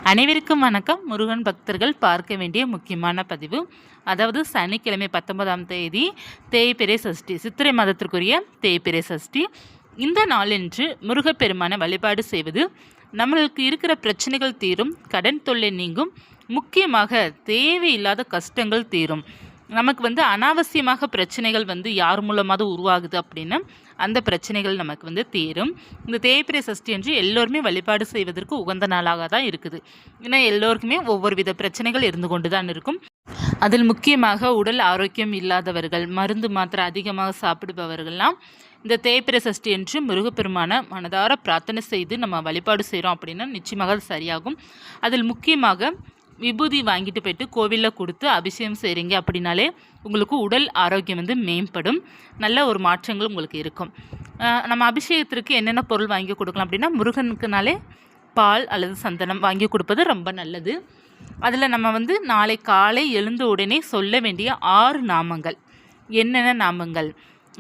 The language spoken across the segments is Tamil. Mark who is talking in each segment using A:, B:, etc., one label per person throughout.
A: அனைவருக்கும் வணக்கம். முருகன் பக்தர்கள் பார்க்க வேண்டிய முக்கியமான பதிவு, அதாவது சனிக்கிழமை 19ஆம் தேதி தேய்பிறை சஷ்டி, சித்திரை மாதத்திற்குரிய தேய்பிறை சஷ்டி. இந்த நாளன்று முருகப்பெருமான வழிபாடு செய்வது நம்மளுக்கு இருக்கிற பிரச்சனைகள் தீரும், கடன் தொல்லை நீங்கும், முக்கியமாக தேவையில்லாத கஷ்டங்கள் தீரும். நமக்கு அனாவசியமாக பிரச்சனைகள் யார் மூலமாவது உருவாகுது அப்படின்னா அந்த பிரச்சனைகள் நமக்கு தீரும். இந்த தேய்பிறை சஷ்டி என்று எல்லோருமே வழிபாடு செய்வதற்கு உகந்த நாளாக தான் இருக்குது. ஏன்னா எல்லோருக்குமே ஒவ்வொரு வித பிரச்சனைகள் இருந்து கொண்டு தான் இருக்கும். அதில் முக்கியமாக உடல் ஆரோக்கியம் இல்லாதவர்கள், மருந்து மாத்திரை அதிகமாக சாப்பிடுபவர்கள்லாம் இந்த தேய்பிறை சஷ்டி என்று முருகப்பெருமான மனதார பிரார்த்தனை செய்து நம்ம வழிபாடு செய்கிறோம் அப்படின்னா நிச்சயமாக அது சரியாகும். அதில் முக்கியமாக விபூதி வாங்கிட்டு போய்ட்டு கோவிலில் கொடுத்து அபிஷேகம் செய்கிறீங்க அப்படின்னாலே உங்களுக்கு உடல் ஆரோக்கியம் மேம்படும், நல்ல ஒரு மாற்றங்கள் உங்களுக்கு இருக்கும். நம்ம அபிஷேகத்திற்கு என்னென்ன பொருள் வாங்கி கொடுக்கலாம் அப்படின்னா, முருகனுக்குனாலே பால் அல்லது சந்தனம் வாங்கி கொடுப்பது ரொம்ப நல்லது. அதில் நம்ம நாளை காலை எழுந்த உடனே சொல்ல வேண்டிய 6 நாமங்கள். என்னென்ன நாமங்கள்?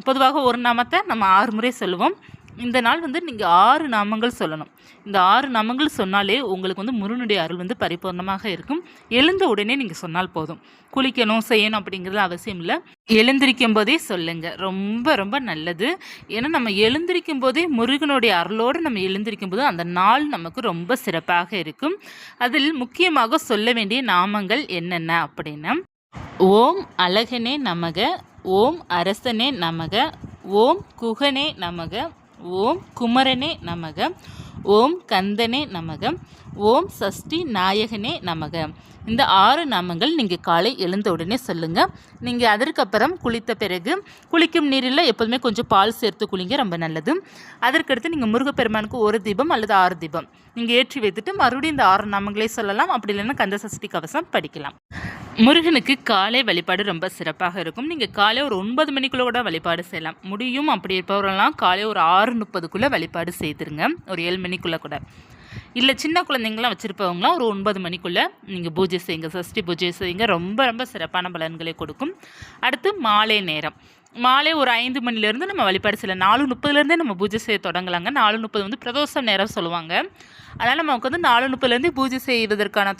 A: பொதுவாக ஒரு நாமத்தை நம்ம 6 முறை சொல்லுவோம். இந்த நாள் நீங்கள் 6 நாமங்கள் சொல்லணும். இந்த 6 நாமங்கள் சொன்னாலே உங்களுக்கு முருகனுடைய அருள் பரிபூர்ணமாக இருக்கும். எழுந்த உடனே நீங்கள் சொன்னால் போதும். குளிக்கணும் செய்யணும் அப்படிங்கிறது அவசியம் இல்லை. எழுந்திருக்கும் போதே சொல்லுங்க, ரொம்ப ரொம்ப நல்லது. ஏன்னா நம்ம எழுந்திருக்கும் போதே முருகனுடைய அருளோடு நம்ம எழுந்திருக்கும் போது அந்த நாள் நமக்கு ரொம்ப சிறப்பாக இருக்கும். அதில் முக்கியமாக சொல்ல வேண்டிய நாமங்கள் என்னென்ன அப்படின்னா, ஓம் அழகனே நமக, ஓம் அரசனே நமக, ஓம் குகனே நமக, ஓம் குமரனே நமக, ஓம் கந்தனே நமக, ஓம் சஷ்டி நாயகனே நமக. இந்த 6 நாமங்கள் நீங்கள் காலை எழுந்த உடனே சொல்லுங்கள். நீங்கள் அதற்கப்புறம் குளித்த பிறகு குளிக்கும் நீரில் எப்போதுமே கொஞ்சம் பால் சேர்த்து குளிங்க, ரொம்ப நல்லது. அதற்கடுத்து நீங்கள் முருகப்பெருமானுக்கு 1 தீபம் அல்லது 6 தீபம் நீங்கள் ஏற்றி வைத்துட்டு மறுபடியும் இந்த 6 நாமங்களே சொல்லலாம். அப்படி இல்லைன்னா கந்த சஷ்டி கவசம் படிக்கலாம். முருகனுக்கு காலை வழிபாடு ரொம்ப சிறப்பாக இருக்கும். நீங்கள் காலை ஒரு 9 மணிக்குள்ளே கூட வழிபாடு செய்யலாம். முடியும் அப்படி இருப்பவரெல்லாம் காலை ஒரு 6:30க்குள்ளே வழிபாடு செய்திருங்க, ஒரு 7 மணிக்குள்ளே கூட. இல்லை சின்ன குழந்தைங்களாம் வச்சுருப்பவங்களாம் ஒரு 9 மணிக்குள்ளே நீங்கள் பூஜை செய்யுங்க, சஷ்டி பூஜை செய்யுங்க, ரொம்ப ரொம்ப சிறப்பான பலன்களை கொடுக்கும். அடுத்து மாலை நேரம், மாலை ஒரு 5 மணிலேருந்து நம்ம வழிபாடு செய்யலாம். 4:30லேருந்தே நம்ம பூஜை செய்ய தொடங்கலாங்க. 4:30 பிரதோஷம் நேரம் சொல்லுவாங்க. அதனால் நமக்கு 4:30லேருந்து பூஜை செய்வதற்கான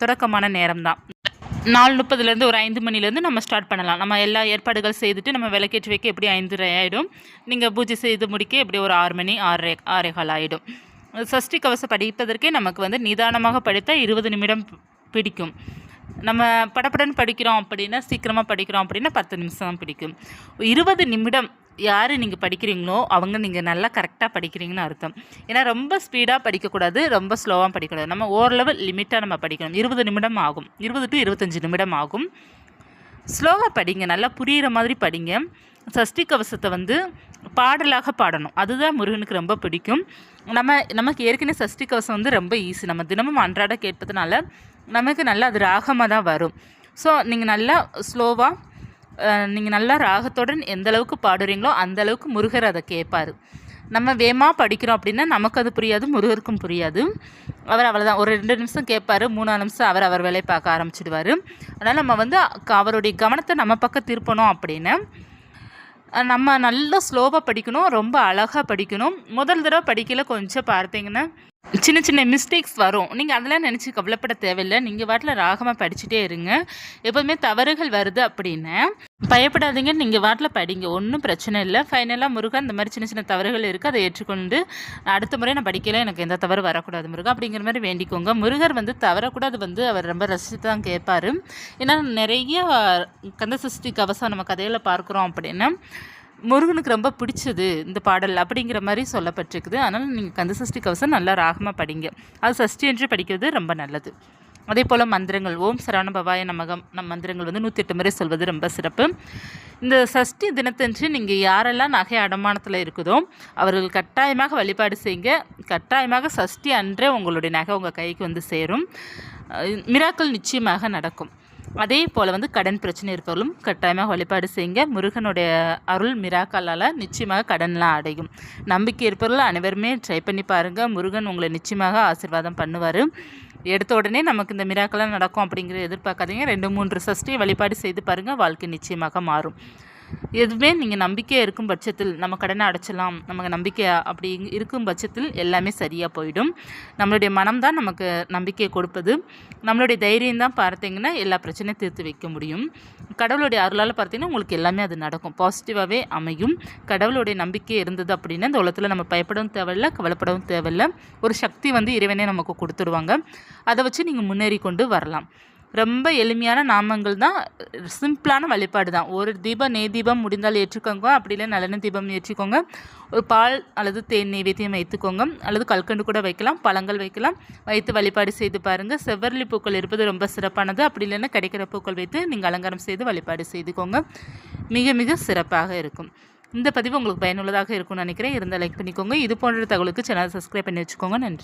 A: தொடக்கமான நேரம் தான். 4:30லேருந்து ஒரு 5 மணிலேருந்து நம்ம ஸ்டார்ட் பண்ணலாம். நம்ம எல்லா ஏற்பாடுகள் செய்துட்டு நம்ம விளக்கேற்றி வைக்க எப்படி 5:30 ஆகிடும். நீங்கள் பூஜை செய்து முடிக்க எப்படி ஒரு 6 மணி 6:15 ஆகிடும். சஷ்டி கவசம் படிப்பதற்கே நமக்கு நிதானமாக படித்தால் 20 நிமிடம் பிடிக்கும். நம்ம படப்படன்னு படிக்கிறோம் அப்படின்னா, சீக்கிரமாக படிக்கிறோம் அப்படின்னா 10 நிமிஷம் பிடிக்கும். 20 நிமிடம் யார் நீங்கள் படிக்கிறீங்களோ அவங்க நீங்கள் நல்லா கரெக்டாக படிக்கிறீங்கன்னு அர்த்தம். ஏன்னா ரொம்ப ஸ்பீடாக படிக்கக்கூடாது, ரொம்ப ஸ்லோவாக படிக்கக்கூடாது. நம்ம ஓரளவு லிமிட்டாக நம்ம படிக்கணும். 20 நிமிடம் ஆகும், 20 to 25 நிமிடம் ஆகும். ஸ்லோவாக படிங்க, நல்லா புரிகிற மாதிரி படிங்க. சஷ்டி கவசத்தை பாடலாக பாடணும், அதுதான் முருகனுக்கு ரொம்ப பிடிக்கும். நமக்கு ஏற்கனவே சஷ்டி கவசம் ரொம்ப ஈஸி. நம்ம தினமும் அன்றாட கேட்பதுனால நமக்கு நல்லா அது ராகமாக தான் வரும். ஸோ நீங்கள் நல்லா ஸ்லோவாக நீங்கள் நல்லா ராகத்துடன் எந்த அளவுக்கு பாடுறீங்களோ அந்த அளவுக்கு முருகர் அதை கேட்பார். நம்ம வேகமாக படிக்கிறோம் அப்படின்னா நமக்கு அது புரியாது, முருகருக்கும் புரியாது. அவர் அவ்வளோதான், ஒரு 2 நிமிஷம் கேட்பார், 3 நிமிஷம் அவர் வேலையை பார்க்க ஆரம்பிச்சிடுவார். அதனால் நம்ம அவருடைய கவனத்தை நம்ம பக்கம் திருப்பணும் அப்படின்னா நம்ம நல்லா ஸ்லோவாக படிக்கணும், ரொம்ப அழகாக படிக்கணும். முதல் தடவை படிக்கல கொஞ்சம் பார்த்தீங்கன்னா சின்ன சின்ன மிஸ்டேக்ஸ் வரும். நீங்கள் அதெல்லாம் நினச்சி கவலைப்பட தேவையில்லை. நீங்கள் வாட்டில் ராகமாக படிச்சுட்டே இருங்க. எப்போதுமே தவறுகள் வருது அப்படின்னா பயப்படாதீங்க, நீங்கள் வாட்டில் படிங்க, ஒன்றும் பிரச்சனை இல்லை. ஃபைனலாக முருகன் இந்த மாதிரி சின்ன சின்ன தவறுகள் இருக்குது, அதை ஏற்றுக்கொண்டு அடுத்த முறை நான் படிக்கல, எனக்கு எந்த தவறு வரக்கூடாது முருகன் அப்படிங்கிற மாதிரி வேண்டிக்கோங்க. முருகர் தவறக்கூடாது அவர் ரொம்ப ரசித்து தான் கேட்பார். ஏன்னா நிறைய கந்த சஷ்டி கவசம் நம்ம கதையில் பார்க்குறோம் அப்படின்னா முருகனுக்கு ரொம்ப பிடிச்சது இந்த பாடல் அப்படிங்கிற மாதிரி சொல்லப்பட்டிருக்குது. அதனால் நீங்கள் கந்த சஷ்டி கவசம் நல்லா ராகமாக படிங்க. அது சஷ்டி என்று படிக்கிறது ரொம்ப நல்லது. அதே போல் மந்திரங்கள், ஓம் சரவண பவாய நமகம் மந்திரங்கள் 108 முறை சொல்வது ரொம்ப சிறப்பு. இந்த சஷ்டி தினத்தன்று நீங்கள் யாரெல்லாம் நகை அடமானத்தில் இருக்குதோ அவர்கள் கட்டாயமாக வழிபாடு செய்யுங்க. கட்டாயமாக சஷ்டி அன்றே உங்களுடைய நகை உங்கள் கைக்கு சேரும். மிராக்கள் நிச்சயமாக நடக்கும். அதே போல் கடன் பிரச்சனை இருப்பவர்களும் கட்டாயமாக வழிபாடு செய்யுங்க. முருகனுடைய அருள் மிராக்களால் நிச்சயமாக கடன்லாம் அடையும். நம்பிக்கை இருப்பவர்கள் அனைவருமே ட்ரை பண்ணி பாருங்கள். முருகன் உங்களை நிச்சயமாக ஆசீர்வாதம் பண்ணுவார். எடுத்த உடனே நமக்கு இந்த மிராக்கெல்லாம் நடக்கும் அப்படிங்கிற எதிர்பார்க்காதீங்க. 2-3 சஷ்டியை வழிபாடு செய்து பாருங்கள், வாழ்க்கை நிச்சயமாக மாறும். எதுவுமே நீங்கள் நம்பிக்கையாக இருக்கும் பட்சத்தில் நம்ம கடனை அடைச்சலாம், நமக்கு நம்பிக்கையா அப்படி இருக்கும் பட்சத்தில் எல்லாமே சரியாக போயிடும். நம்மளுடைய மனம்தான் நமக்கு நம்பிக்கையை கொடுப்பது. நம்மளுடைய தைரியம் தான் பார்த்தீங்கன்னா எல்லா பிரச்சனையும் தீர்த்து வைக்க முடியும். கடவுளுடைய அருளால் பார்த்தீங்கன்னா உங்களுக்கு எல்லாமே அது நடக்கும், பாசிட்டிவாகவே அமையும். கடவுளுடைய நம்பிக்கை இருந்தது அப்படின்னா இந்த உலகத்தில் நம்ம பயப்படவும் தேவையில்லை, கவலைப்படவும் தேவையில்லை. ஒரு சக்தி வந்து இறைவனே நமக்கு கொடுத்துருவாங்க. அதை வச்சு நீங்கள் முன்னேறி கொண்டு வரலாம். ரொம்ப எளிமையான நாமங்கள் தான், சிம்பிளான வழிபாடு தான். ஒரு தீபம் நெய் தீபம் முடிந்தால் ஏற்றுக்கோங்க, அப்படி இல்லை நல்லெண்ணெய் தீபம் ஏற்றிக்கோங்க. ஒரு பால் அல்லது தேன் நைவேத்தியம் வைத்துக்கோங்க, அல்லது கல்கண்டு கூட வைக்கலாம், பழங்கள் வைக்கலாம். வைத்து வழிபாடு செய்து பாருங்கள். செவ்வரளி பூக்கள் இருப்பது ரொம்ப சிறப்பானது. அப்படி இல்லைன்னா கிடைக்கிற பூக்கள் வைத்து நீங்கள் அலங்காரம் செய்து வழிபாடு செய்துக்கோங்க. மிக மிக சிறப்பாக இருக்கும். இந்த பதிவு உங்களுக்கு பயனுள்ளதாக இருக்கும்னு நினைக்கிறேன். இருந்தால் லைக் பண்ணிக்கோங்க. இது போன்ற தகவலுக்கு சேனலை சப்ஸ்கிரைப் பண்ணி வச்சுக்கோங்க. நன்றி.